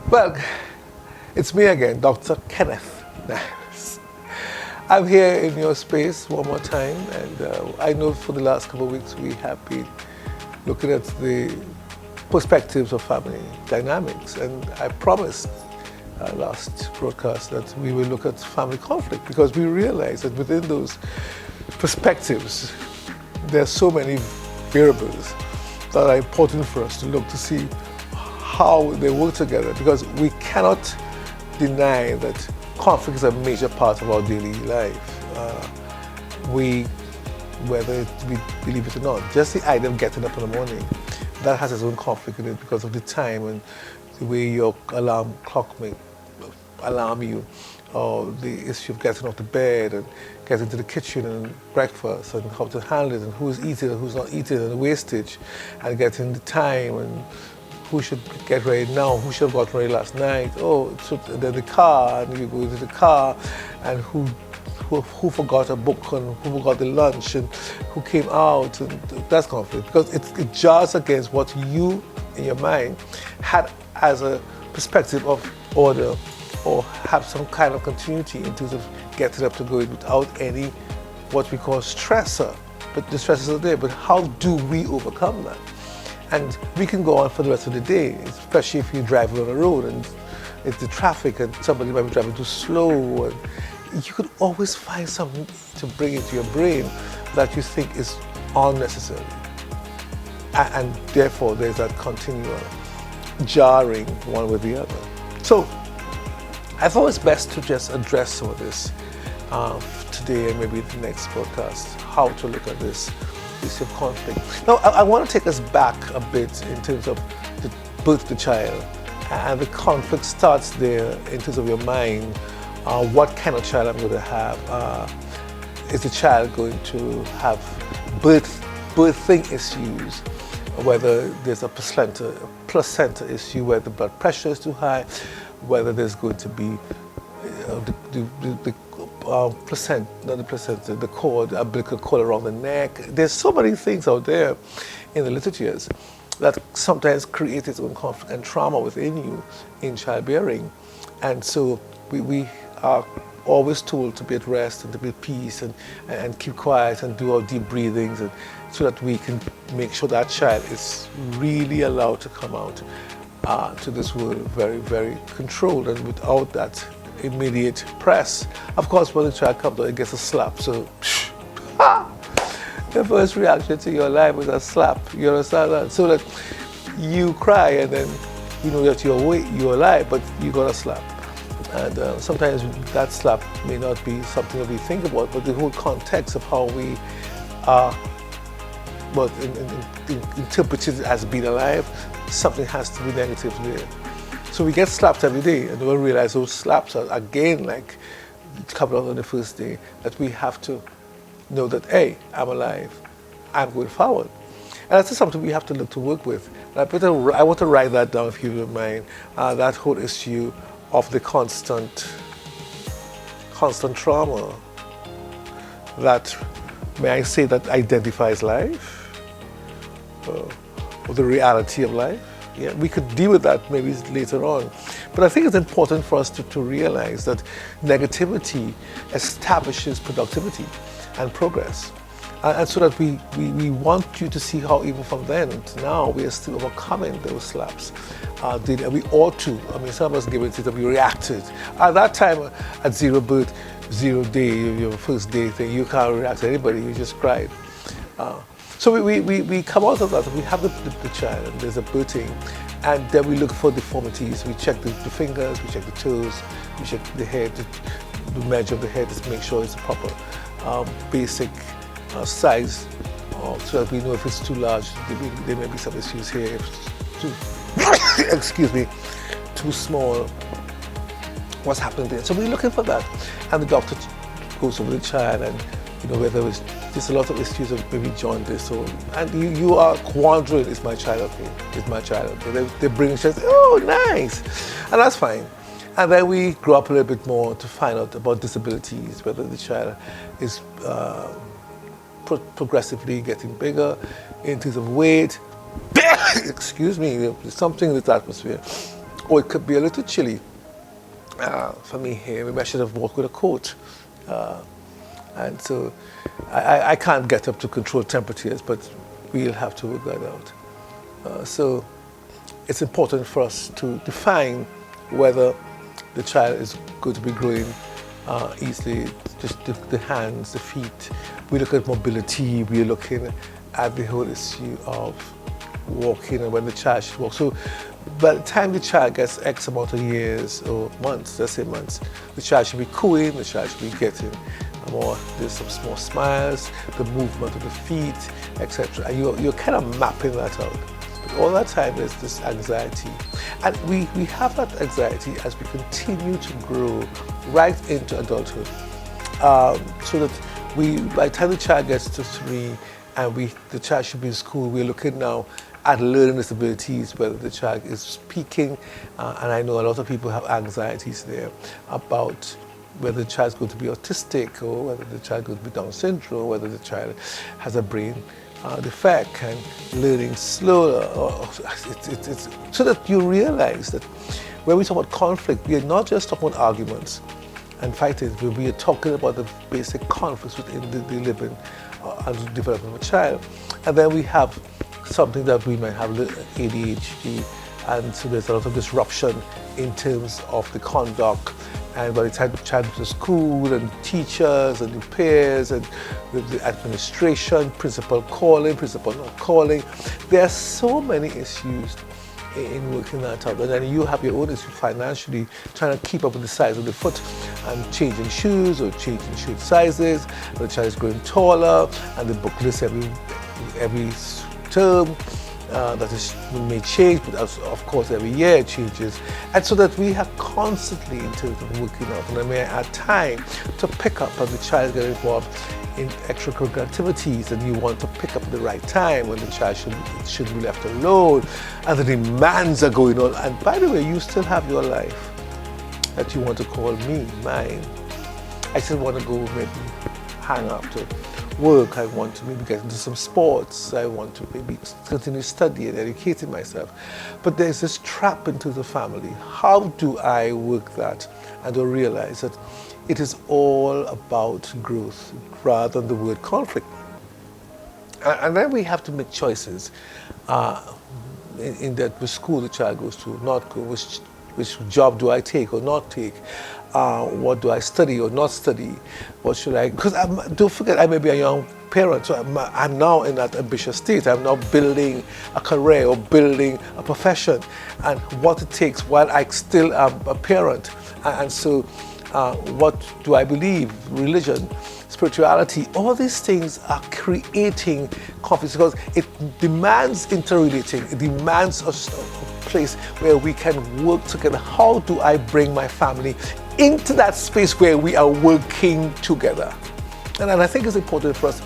Well, it's me again, Dr. Kenneth Niles. I'm here in your space one more time, and I know for the last couple of weeks we have been looking at the perspectives of family dynamics, and I promised last broadcast that we will look at family conflict because we realize that within those perspectives there are so many variables that are important for us to look to see how they work together, because we cannot deny that conflict is a major part of our daily life. Whether we believe it or not, just the idea of getting up in the morning, that has its own conflict in it because of the time and the way your alarm clock may alarm you, or the issue of getting off the bed and getting to the kitchen and breakfast and how to handle it and who's eating and who's not eating and the wastage and getting the time and who should get ready now, who should have gotten ready last night, so then the car, and you go into the car and who forgot a book and who forgot the lunch and who came out, and that's conflict because it jars against what you in your mind had as a perspective of order or have some kind of continuity in terms of getting up to go without any what we call stressor. But the stressors are there, but how do we overcome that? And we can go on for the rest of the day, especially if you drive on the road and it's the traffic and somebody might be driving too slow. And you could always find something to bring into your brain that you think is unnecessary. And therefore there's that continual jarring one with the other. So I thought it's best to just address some of this today and maybe the next podcast, how to look at this issue of conflict. Now, I want to take us back a bit in terms of the birth of the child, and the conflict starts there in terms of your mind. What kind of child I'm going to have? Is the child going to have birthing issues? Whether there's a placenta issue, where the blood pressure is too high, whether there's going to be the placenta, not the placenta, the cord, the umbilical cord around the neck. There's so many things out there in the literatures that sometimes create its own conflict and trauma within you in childbearing. And so we are always told to be at rest and to be at peace and keep quiet and do our deep breathings, and so that we can make sure that child is really allowed to come out to this world very, very controlled and without that immediate press. Of course, when the child comes out, it gets a slap. So, the first reaction to your life is a slap. You understand that? So that you cry and then you know that you're alive, but you got a slap. And sometimes that slap may not be something that we think about, but the whole context of how we are interpreted as being alive, something has to be negative there. So we get slapped every day and don't realize those slaps are again like coming out on the first day, that we have to know that, hey, I'm alive, I'm going forward. And that's just something we have to look to work with. And I want to write that down if you don't mind, that whole issue of the constant trauma that, may I say, that identifies life, or the reality of life. Yeah, we could deal with that maybe later on. But I think it's important for us to realize that negativity establishes productivity and progress. And so that we want you to see how even from then to now we are still overcoming those slaps. We ought to. I mean, some of us give it that we reacted. At that time, at zero birth, 0 day, your first day thing, you can't react to anybody, you just cried. So we come out of that, we have the child, and there's a birthing, and then we look for deformities. We check the fingers, we check the toes, we check the head, the measure of the head to make sure it's a proper basic size, so that we know if it's too large, there may be some issues here. If it's too, excuse me, too small, what's happening there? So we're looking for that, and the doctor goes over the child, and whether it's just a lot of issues of maybe jaundice, and you are wondering, is my child okay? Is my child okay? They bring a child, oh, nice, and that's fine. And then we grow up a little bit more to find out about disabilities, whether the child is progressively getting bigger in terms of weight, excuse me, something in this atmosphere, or it could be a little chilly. For me here, maybe I should have walked with a coat. And so I can't get up to control temperatures, but we'll have to work that out. So it's important for us to define whether the child is going to be growing easily, just the hands, the feet. We look at mobility, we're looking at the whole issue of walking and when the child should walk. So by the time the child gets X amount of years or months, let's say months, the child should be cooing, the child should be getting there's some small smiles, the movement of the feet, etc. And you're kind of mapping that out. But all that time there's this anxiety. And we have that anxiety as we continue to grow right into adulthood. So that by the time the child gets to 3 and the child should be in school, we're looking now at learning disabilities, whether the child is speaking, and I know a lot of people have anxieties there about whether the child is going to be autistic or whether the child is going to be Down syndrome, whether the child has a brain defect and learning slower. It's so that you realize that when we talk about conflict, we are not just talking about arguments and fighting, but we are talking about the basic conflicts within the living and development of a child. And then we have something that we might have ADHD, and so there's a lot of disruption in terms of the conduct. And by the time the child goes to school and teachers and the peers and with the administration, principal calling, principal not calling, there are so many issues in working that out. And then you have your own issue financially, trying to keep up with the size of the foot and changing shoes or changing shoe sizes. The child is growing taller and the book lists every term. That may change, but of course every year it changes. And so that we have constantly in terms of working out, and I may add time to pick up and the child get involved in extracurricular activities, and you want to pick up at the right time when the child should be left alone, and the demands are going on. And by the way, you still have your life that you want to call mine. I still want to go maybe hang out to work, I want to maybe get into some sports, I want to maybe continue studying, educating myself. But there's this trap into the family. How do I work that and to realize that it is all about growth rather than the word conflict? And then we have to make choices in that which school the child goes to, not go, which job do I take or not take? What do I study or not study? What should I? Because don't forget, I may be a young parent, so I'm now in that ambitious state. I'm now building a career or building a profession, and what it takes while I still am a parent. And so, what do I believe? Religion, spirituality, all these things are creating conflicts because it demands interrelating. It demands a place where we can work together. How do I bring my family into that space where we are working together? And I think it's important for us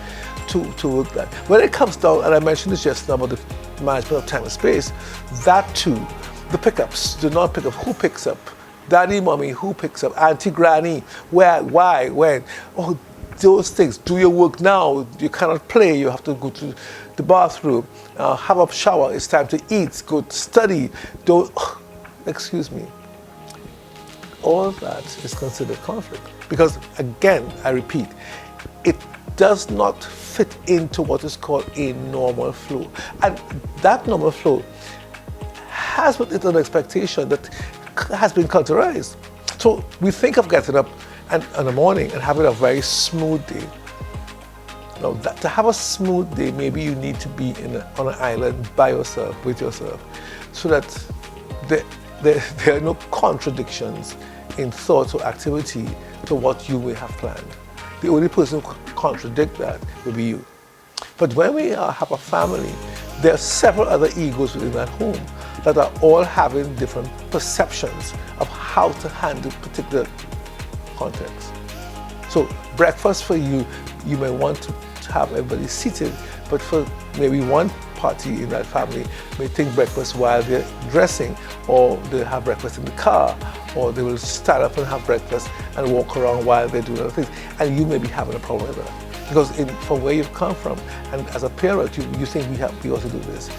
to work that. When it comes down, and I mentioned this just now about the management of time and space, that too, the pickups, do not pick up. Who picks up? Daddy, mommy, who picks up? Auntie, granny, where, why, when? Oh, those things. Do your work now. You cannot play. You have to go to the bathroom, have a shower. It's time to eat. Go to study. Don't, excuse me. All that is considered conflict because, again, I repeat, it does not fit into what is called a normal flow. And that normal flow has with it an expectation that has been culturalized. So we think of getting up in the morning and having a very smooth day. Now, to have a smooth day, maybe you need to be on an island by yourself, with yourself, so that there are no contradictions in thought or activity to what you may have planned. The only person who can contradict that will be you. But when we have a family, there are several other egos within that home that are all having different perceptions of how to handle particular context. So breakfast for you, you may want to have everybody seated, but for maybe one party in that family may take breakfast while they're dressing, or they have breakfast in the car, or they will stand up and have breakfast and walk around while they're doing other things. And you may be having a problem with that. Because from where you've come from, and as a parent, you think we also do this.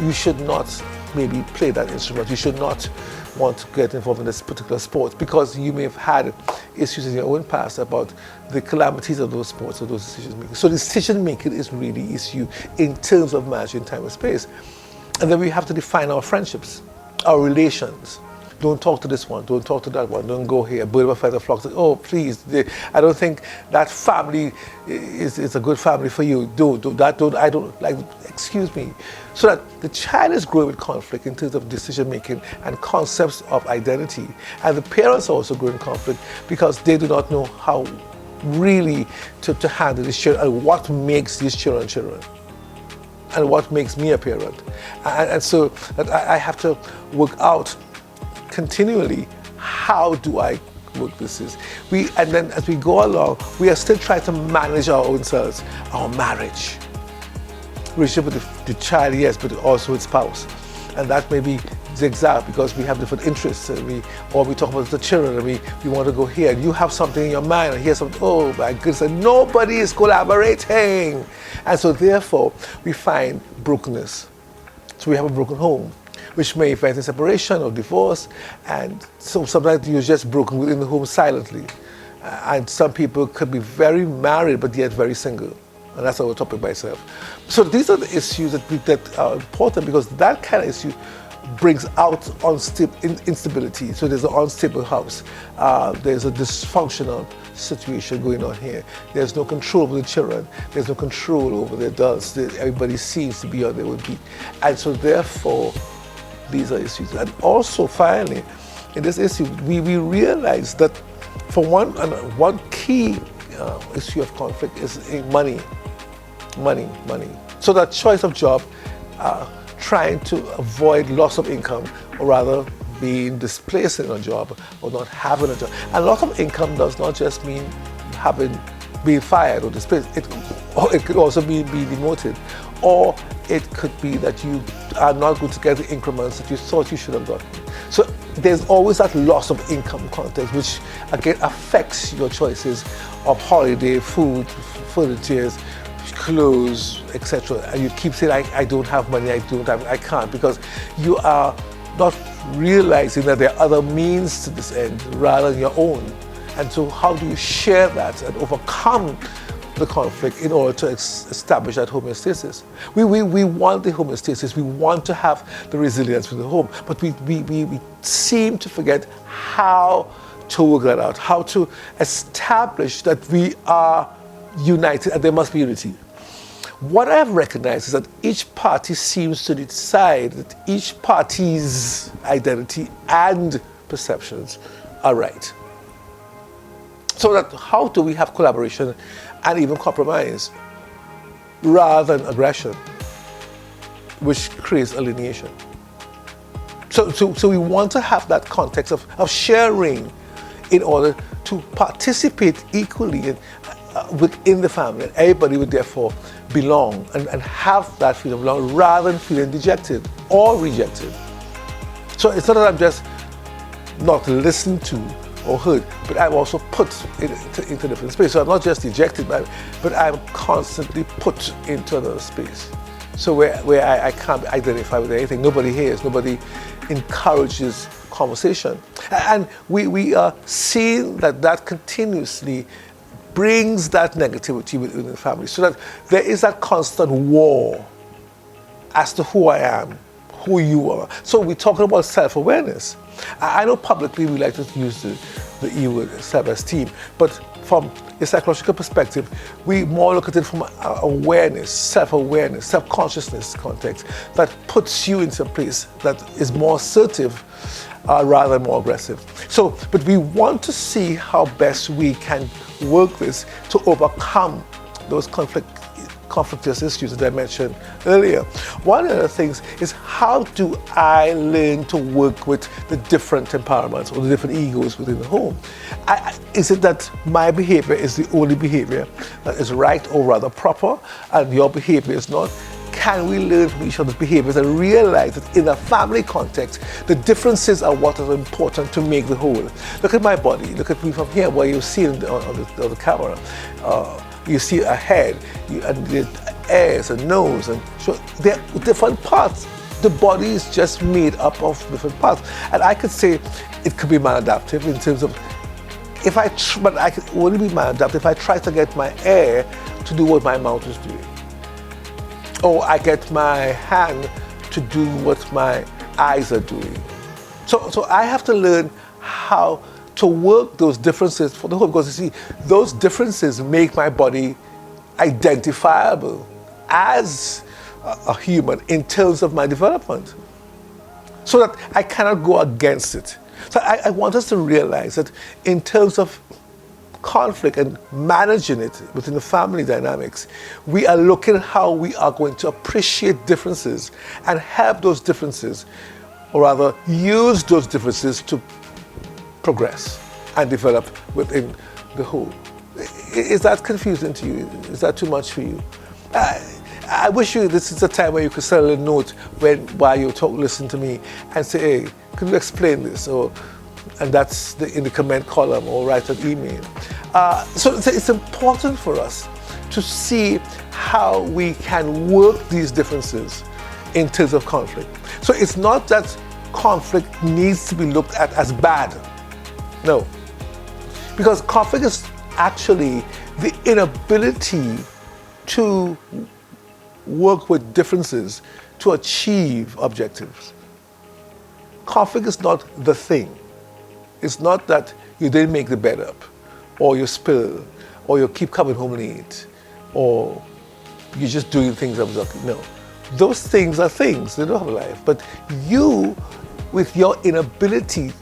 You should not maybe play that instrument. You should not want to get involved in this particular sport because you may have had issues in your own past about the calamities of those sports or those decision making. So decision making is really issue in terms of managing time and space. And then we have to define our friendships, our relations. Don't talk to this one, don't talk to that one, don't go here, bird of a feather flocks. Oh, please, I don't think that family is a good family for you. I don't, like, excuse me. So that the child is growing with conflict in terms of decision making and concepts of identity. And the parents are also growing conflict because they do not know how really to handle these children and what makes these children children. And what makes me a parent. And so that I have to work out continually, how do I work this is. And then as we go along, we are still trying to manage our own selves, our marriage. Relationship with the child, yes, but also with spouse. And that may be zigzag because we have different interests and we talk about the children and we want to go here and you have something in your mind and here's something, oh my goodness, and nobody is collaborating. And so therefore we find brokenness. So we have a broken home, which may affect a separation or divorce, and so sometimes you're just broken within the home silently. And some people could be very married but yet very single. And that's our topic by itself. So these are the issues that are important because that kind of issue brings out instability. So there's an unstable house. There's a dysfunctional situation going on here. There's no control over the children. There's no control over the adults. Everybody seems to be on their own beat. And so therefore, these are issues. And also finally, in this issue, we realize that for one key issue of conflict is money. So that choice of job, trying to avoid loss of income, or rather being displaced in a job or not having a job. And loss of income does not just mean being fired or displaced. It could also be demoted, or it could be that you are not going to get the increments that you thought you should have gotten. So there's always that loss of income context, which again affects your choices of holiday, food, furniture, clothes, etc. And you keep saying, I don't have money, I can't, because you are not realizing that there are other means to this end rather than your own. And so how do you share that and overcome the conflict in order to establish that homeostasis? We want the homeostasis, we want to have the resilience with the home, but we seem to forget how to work that out, how to establish that we are united and there must be unity. What I've recognized is that each party seems to decide that each party's identity and perceptions are right. So that how do we have collaboration and even compromise rather than aggression, which creates alienation? So we want to have that context of sharing in order to participate equally within the family. And everybody would therefore belong and have that feeling of belonging rather than feeling dejected or rejected. So it's not that I'm just not listened to or heard, but I'm also put into different space. So I'm not just dejected, but I'm constantly put into another space. So where I can't identify with anything, nobody hears, nobody encourages conversation. And we are seeing that continuously brings that negativity within the family, so that there is that constant war as to who I am, who you are. So we're talking about self-awareness. I know publicly we like to use the E word, self-esteem, but from a psychological perspective, we more look at it from awareness, self-awareness, self-consciousness context that puts you into a place that is more assertive rather than more aggressive. So, but we want to see how best we can work this to overcome those conflictuous issues that I mentioned earlier. One of the things is, how do I learn to work with the different temperaments or the different egos within the home? Is it that my behavior is the only behavior that is right or rather proper and your behavior is not? Can we learn from each other's behaviors and realize that in a family context, the differences are what are important to make the whole? Look at my body. Look at me from here, where you see on the camera. You see a head, and the ears and nose, and so there are different parts the body is just made up of different parts. And I could say it could be maladaptive in terms of, but I could only be maladaptive if I try to get my air to do what my mouth is doing. Or I get my hand to do what my eyes are doing. So I have to learn how to work those differences for the whole, because you see, those differences make my body identifiable as a human in terms of my development, so that I cannot go against it. So I want us to realize that in terms of conflict and managing it within the family dynamics, we are looking at how we are going to appreciate differences and help those differences, or rather use those differences to progress and develop within the whole. Is that confusing to you? Is that too much for you? I wish this is a time where you could send a note while you listen to me and say, hey, could you explain this? And that's in the comment column, or write an email. So it's important for us to see how we can work these differences in terms of conflict. So it's not that conflict needs to be looked at as bad. No. Because conflict is actually the inability to work with differences to achieve objectives. Conflict is not the thing. It's not that you didn't make the bed up, or you spill, or you keep coming home late, or you're just doing things absurdly. No. Those things are things. They don't have a life. But you, with your inability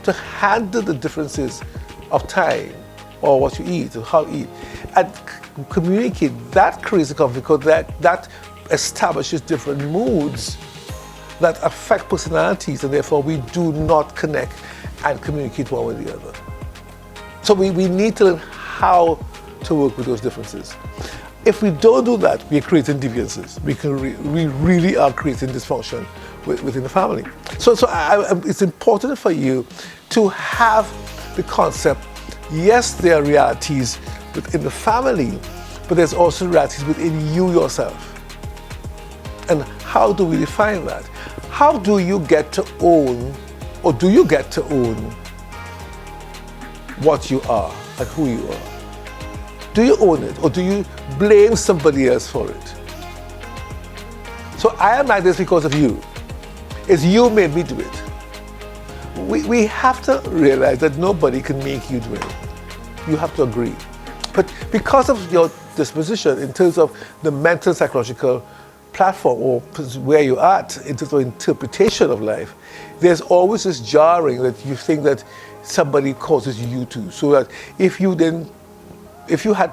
to handle the differences of time, or what you eat, or how you eat, and communicate, that creates a conflict, because that establishes different moods that affect personalities, and therefore we do not connect and communicate one with the other. So we need to learn how to work with those differences. If we don't do that, we're creating deviances. We really are creating dysfunction within the family. So it's important for you to have the concept, yes, there are realities within the family, but there's also realities within you yourself. And how do we define that? How do you get to own, or do you get to own what you are and who you are? Do you own it, or do you blame somebody else for it? So I am like this because of you. It's you made me do it. We have to realize that nobody can make you do it. You have to agree. But because of your disposition in terms of the mental psychological platform, or where you're at in terms of interpretation of life, there's always this jarring that you think that somebody causes you to. So that if you had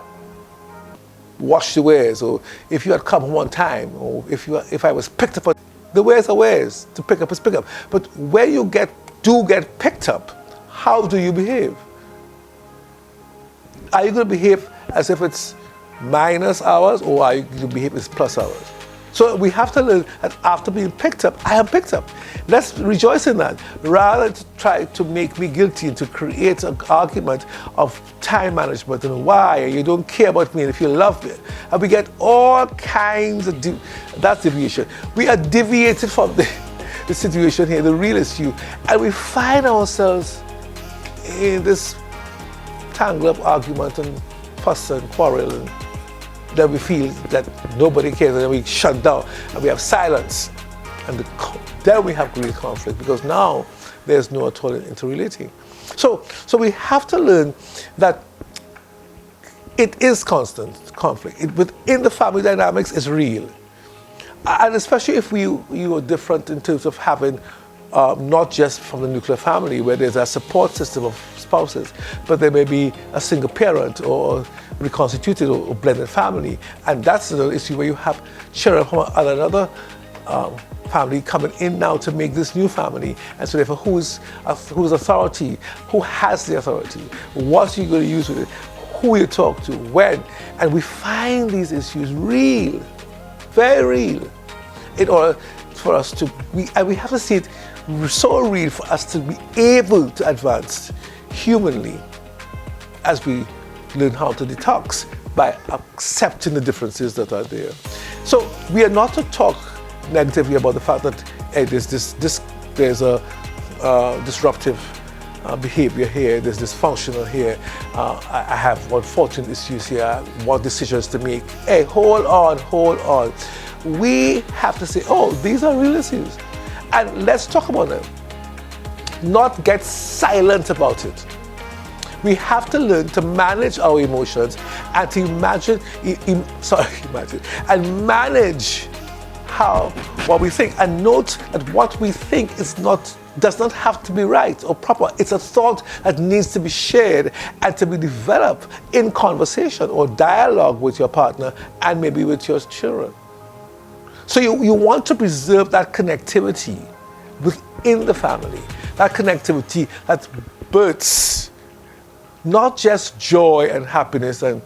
washed the wares, or if you had come home on time, or if I was picked up, the wares are wares, to pick up is pick up. But when you do get picked up, how do you behave? Are you going to behave as if it's minus hours, or are you going to behave as plus hours? So we have to learn that after being picked up, I am picked up. Let's rejoice in that, rather than to try to make me guilty and to create an argument of time management and why you don't care about me and if you love me. And we get all kinds of that's deviation. We are deviated from the situation here, the real issue, and we find ourselves in this tangled up argument and fuss and quarrel, and then we feel that nobody cares, and then we shut down and we have silence, and then we have great conflict, because now there's no at all interrelating. So we have to learn that it is constant conflict. Within the family dynamics is real, and especially if you are different in terms of having not just from the nuclear family where there's a support system of spouses, but there may be a single parent or reconstituted or blended family, and that's another issue where you have children from another family coming in now to make this new family, and so therefore who's authority, who has the authority, what are you going to use with it, who you talk to, when, and we find these issues real, very real, in order for us to, we have to see it so real for us to be able to advance humanly as we learn how to detox by accepting the differences that are there. So we are not to talk negatively about the fact that hey, there's a disruptive behavior here, there's dysfunctional here, I have unfortunate issues here, what decisions to make. Hey, hold on. We have to say, oh, these are real issues. And let's talk about them. Not get silent about it. We have to learn to manage our emotions and to and manage what we think, and note that what we think does not have to be right or proper. It's a thought that needs to be shared and to be developed in conversation or dialogue with your partner and maybe with your children. So you want to preserve that connectivity within the family, that connectivity that births not just joy and happiness and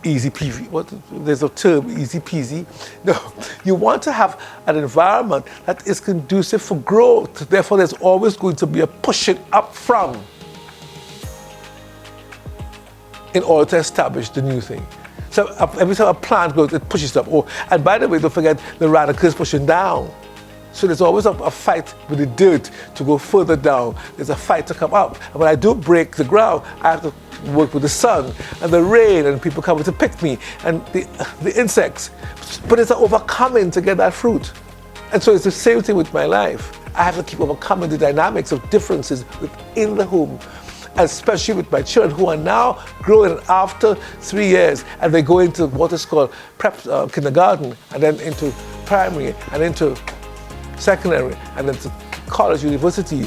easy peasy. There's a term, easy peasy. No, you want to have an environment that is conducive for growth. Therefore, there's always going to be a pushing up from in order to establish the new thing. So every time a plant grows, it pushes up. Oh, and by the way, don't forget the radicals pushing down. So there's always a fight with the dirt to go further down. There's a fight to come up. And when I do break the ground, I have to work with the sun and the rain, and people come to pick me, and the insects. But it's an overcoming to get that fruit. And so it's the same thing with my life. I have to keep overcoming the dynamics of differences within the home, especially with my children who are now growing after 3 years, and they go into what is called kindergarten, and then into primary, and into secondary, and then to college, university.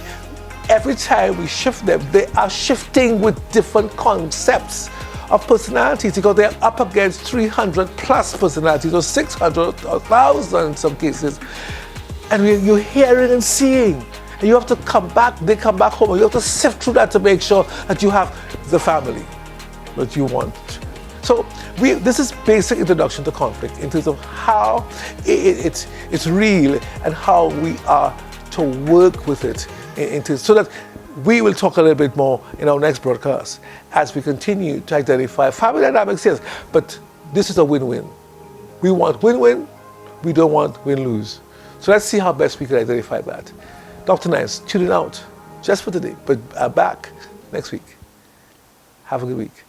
Every time we shift them, they are shifting with different concepts of personalities, because they're up against 300 plus personalities, or 600, or 1,000 in some cases. And you're hearing and seeing. And you have to come back, they come back home, and you have to sift through that to make sure that you have the family that you want. So this is basic introduction to conflict in terms of how it's real and how we are to work with it so that we will talk a little bit more in our next broadcast as we continue to identify family dynamics, yes, but this is a win-win. We want win-win, we don't want win-lose. So let's see how best we can identify that. Dr. Niles, tuning out just for today, but back next week. Have a good week.